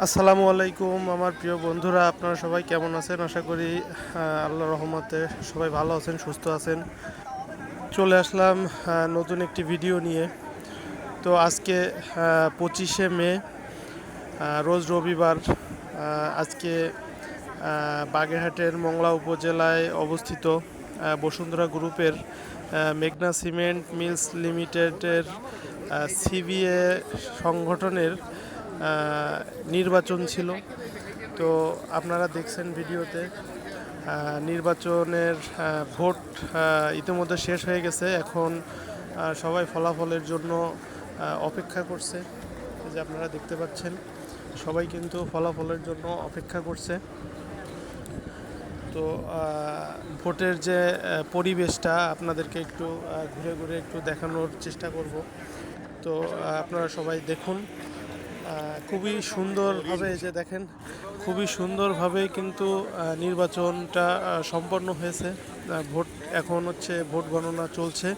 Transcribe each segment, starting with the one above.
আসসালামু আলাইকুম আমার প্রিয় বন্ধুরা, আপনারা সবাই কেমন আছেন? আশা করি আল্লাহর রহমতে সবাই ভালো আছেন, সুস্থ আছেন। চলে আসলাম নতুন একটি ভিডিও নিয়ে। তো আজকে 25শে মে, রোজ রবিবার। আজকে বাগেরহাটের মংলা উপজেলায় অবস্থিত বসুন্ধরা গ্রুপের মেঘনা সিমেন্ট মিলস লিমিটেডের সিবিএ সংগঠনের নির্বাচন ছিল। তো আপনারা দেখছেন ভিডিওতে নির্বাচনের ভোট ইতিমধ্যে শেষ হয়ে গেছে। এখন সবাই ফলাফলের জন্য অপেক্ষা করছে। যে আপনারা দেখতে পাচ্ছেন সবাই কিন্তু ফলাফলের জন্য অপেক্ষা করছে। তো ভোটের যে পরিবেশটা আপনাদেরকে একটু ঘুরে ঘুরে একটু দেখানোর চেষ্টা করব। তো আপনারা সবাই দেখুন। খুবই সুন্দরভাবে, যে দেখেন, খুবই সুন্দরভাবে কিন্তু নির্বাচনটা সম্পন্ন হয়েছে। ভোট এখন হচ্ছে, ভোট গণনা চলছে।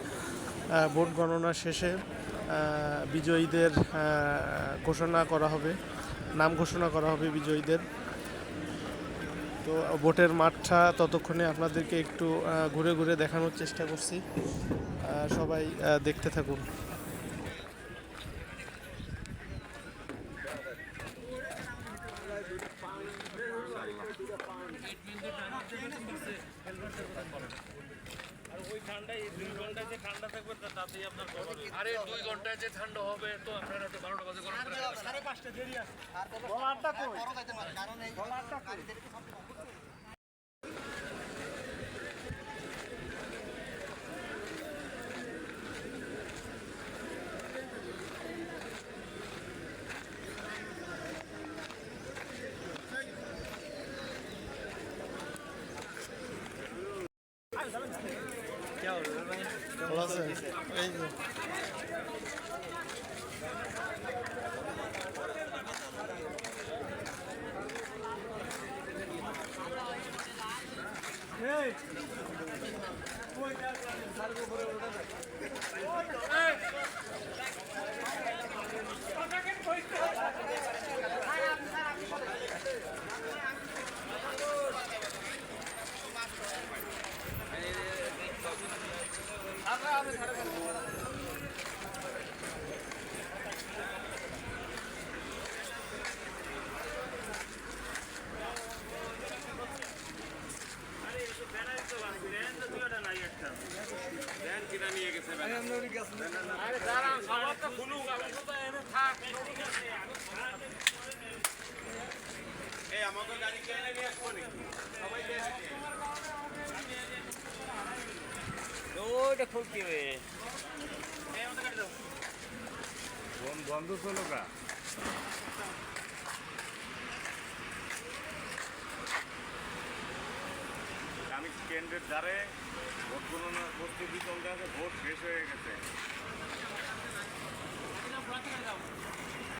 ভোট গণনা শেষে বিজয়ীদের ঘোষণা করা হবে, নাম ঘোষণা করা হবে বিজয়ীদের। তো ভোটের মাঠটা ততক্ষণে আপনাদেরকে একটু ঘুরে ঘুরে দেখানোর চেষ্টা করছি। সবাই দেখতে থাকুন। ওই ঠান্ডায় 2 ঘন্টায় যে ঠান্ডা থাকবে তাতেই আপনার আরে 2 ঘন্টায় যে ঠান্ডা হবে তো আপনার 12টা বাজে গরম করে 5:30 দেরি আছে আর বলারটা কই কারণ এই বলারটা কই ভালো আছেন? এই যে আমাদের গাড়ি কিনে নিয়ে আসবো নি সবাই ওইটা খুলতে হবে বন্ধ চলো কা আমি কেন্দ্রের দ্বারে ভোট গণনার প্রস্তুতি চলতে আছে। ভোট শেষ হয়ে গেছে।